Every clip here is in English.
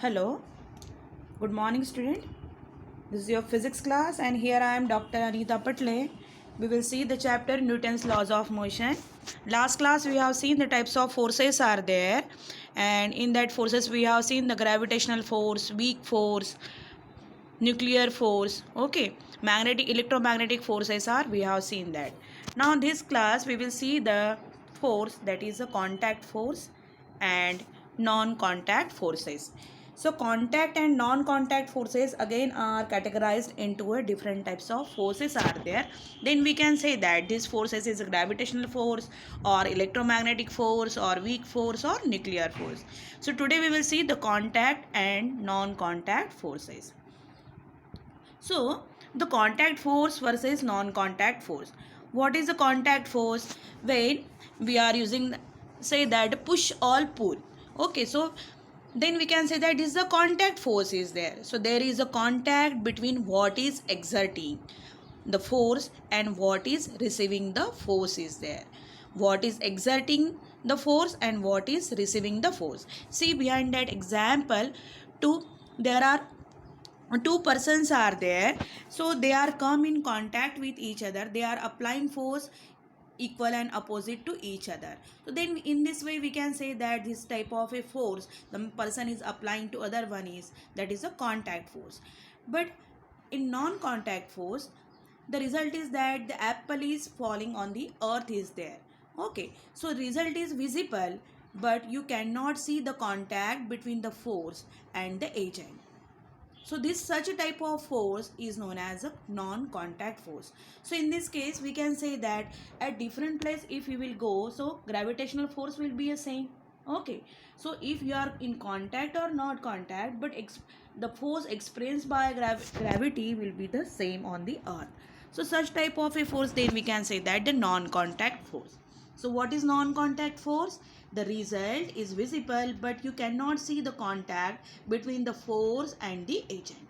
Hello, good morning, student. This is your physics class, and here I am, Dr. Anita Patle. We will see the chapter Newton's laws of motion. Last class we have seen the types of forces are there, and in that forces we have seen the gravitational force, weak force, nuclear force. Okay, magnetic, electromagnetic forces are we have seen that. Now in this class we will see the force, that is a contact force and non-contact forces. So contact and non-contact forces again are categorized into a different types of forces are there. Then we can say that this forces is a gravitational force or electromagnetic force or weak force or nuclear force. So today we will see the contact and non-contact forces. So the contact force versus non-contact force. What is the contact force? When we are using, say that push or pull. Okay, so then we can say that is the contact force is there. So there is a contact between what is exerting the force and what is receiving the force is there. What is exerting the force and what is receiving the force. See behind that example, there are two persons are there, so they are come in contact with each other, they are applying force equal and opposite to each other. So then in this way we can say that this type of a force the person is applying to other one is, that is a contact force. But in non contact force, the result is that the apple is falling on the earth is there. Okay, so result is visible, but you cannot see the contact between the force and the agent. So this such a type of force is known as a non-contact force. So in this case we can say that at different place if you will go, so gravitational force will be the same. Okay, so if you are in contact or not contact, but the force experienced by gravity will be the same on the earth. So such type of a force, then we can say that the non-contact force. So what is non-contact force? The result is visible, but you cannot see the contact between the force and the agent.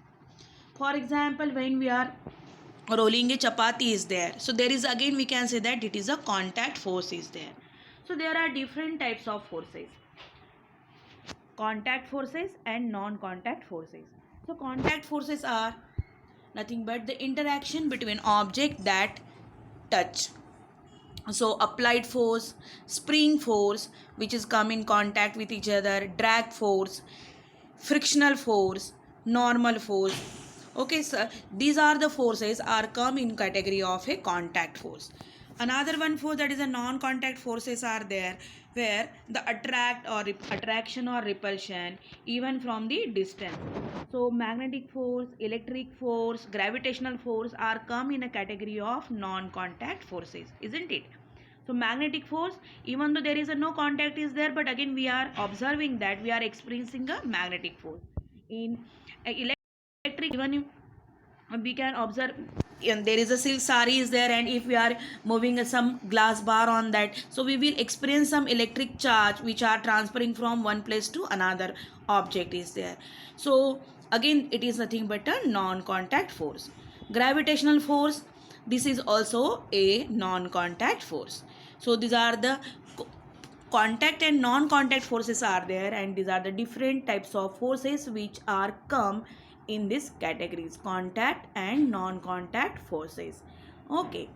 For example, when we are rolling a chapati is there, so there is again we can say that it is a contact force is there. So there are different types of forces, contact forces and non-contact forces. So contact forces are nothing but the interaction between object that touch. So applied force, spring force which is come in contact with each other, drag force, frictional force, normal force. Okay, sir, these are the forces are come in category of a contact force. Another one force, that is a non-contact forces are there, where the attraction or repulsion even from the distance. So magnetic force, electric force, gravitational force are come in a category of non-contact forces, isn't it? So magnetic force, even though there is a no contact is there, but again we are observing that we are experiencing a magnetic force. In electric, even we can observe, and there is a silk sari is there, and if we are moving some glass bar on that, so we will experience some electric charge which are transferring from one place to another object is there. So again it is nothing but a non-contact force. Gravitational force, this is also a non-contact force. So these are the contact and non-contact forces are there, and these are the different types of forces which are come in this categories, contact and non-contact forces. Okay,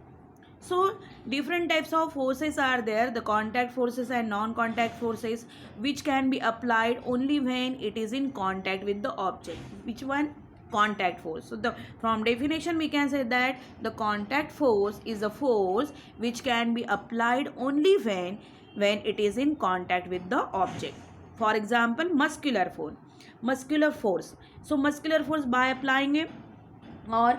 so different types of forces are there, the contact forces and non-contact forces, which can be applied only when it is in contact with the object. Which one? Contact force. So the from definition we can say that the contact force is a force which can be applied only when it is in contact with the object. For example, muscular force. So muscular force, by applying a or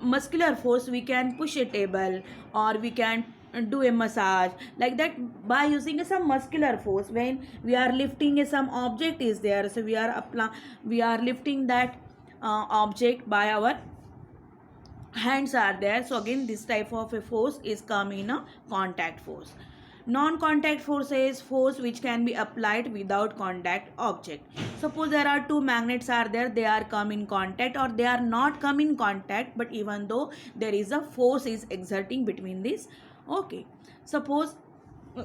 muscular force, we can push a table or we can do a massage like that by using some muscular force. When we are lifting some object is there, so we are lifting that object by our hands are there. So again this type of a force is come in a contact force. Non-contact force is force which can be applied without contact object. Suppose there are two magnets are there, they are come in contact or they are not come in contact, but even though there is a force is exerting between this. Okay, suppose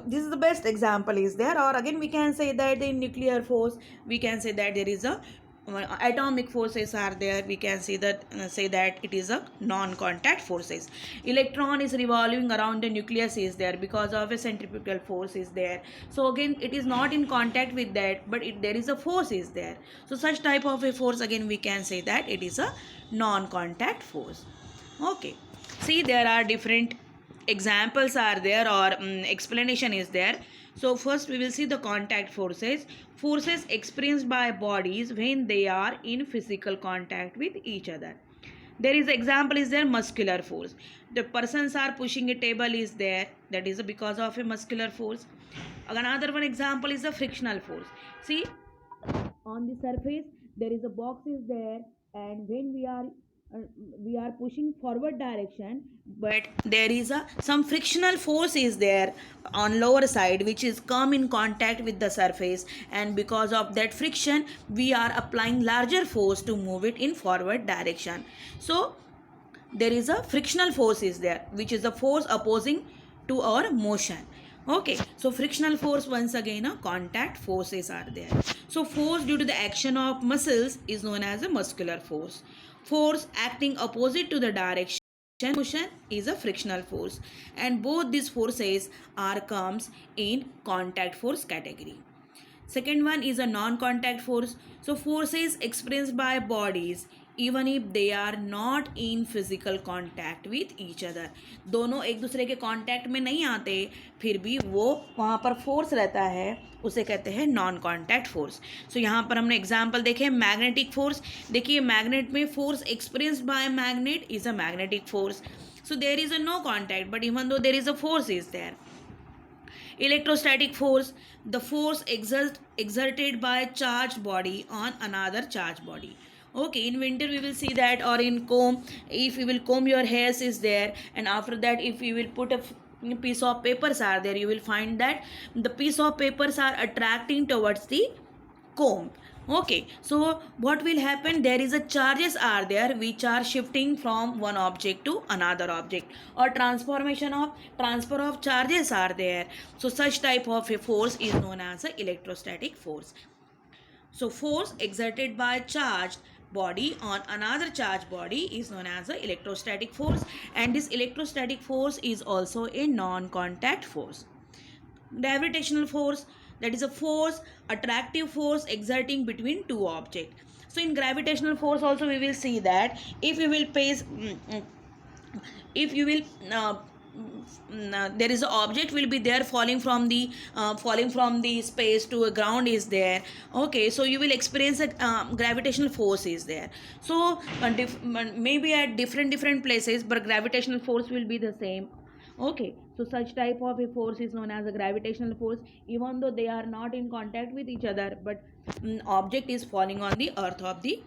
this is the best example is there, or again we can say that in nuclear force we can say that there is a atomic forces are there, we can see that say that it is a non-contact forces. Electron is revolving around the nucleus is there because of a centrifugal force is there. So again it is not in contact with that, but there is a force is there. So such type of a force, again we can say that it is a non-contact force. Okay, see there are different examples are there, or explanation is there. So first we will see the contact forces. Forces experienced by bodies when they are in physical contact with each other. There is example is there, muscular force. The persons are pushing a table is there, that is because of a muscular force. Another one example is the frictional force. See, on the surface there is a box is there, and when we are pushing forward direction, but there is a some frictional force is there on lower side which is come in contact with the surface, and because of that friction we are applying larger force to move it in forward direction. So there is a frictional force is there, which is a force opposing to our motion. Okay, so frictional force, once again a contact forces are there. So force due to the action of muscles is known as a muscular force. Force acting opposite to the direction motion is a frictional force, and both these forces are comes in contact force category. Second one is a non-contact force. So forces experienced by bodies even if they are not in physical contact with each other. दोनों एक दूसरे के contact में नहीं आते, फिर भी वो वहाँ पर फोर्स रहता है, उसे कहते हैं नॉन कॉन्टैक्ट फोर्स. सो यहाँ पर हमने एग्जांपल देखे मैग्नेटिक फोर्स. देखिए मैग्नेट में force experienced by magnet is a magnetic force. So there is a no contact but even though there is a force is there. Electrostatic force, the force exerted by a charged body on another charged body. Okay, in winter we will see that, or in comb, if you will comb your hairs is there, and after that if you will put a piece of papers are there, you will find that the piece of papers are attracting towards the comb. Okay, so what will happen, there is a charges are there which are shifting from one object to another object, or transfer of charges are there. So such type of a force is known as a electrostatic force. So force exerted by charged body on another charged body is known as a electrostatic force, and this electrostatic force is also a non-contact force. Gravitational force, that is a force, attractive force exerting between two objects. So in gravitational force also we will see that if you will place if you will there is an object will be there falling from the space to a ground is there. Okay, so you will experience a gravitational force is there. So maybe at different places, but gravitational force will be the same. Okay, so such type of a force is known as a gravitational force, even though they are not in contact with each other, but object is falling on the earth of the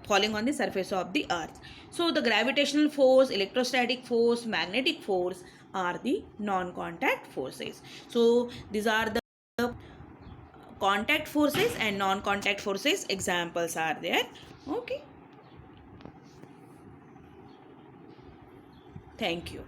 falling on the surface of the earth. So the gravitational force, electrostatic force, magnetic force are the non-contact forces. So these are the contact forces and non-contact forces examples are there. Okay, thank you.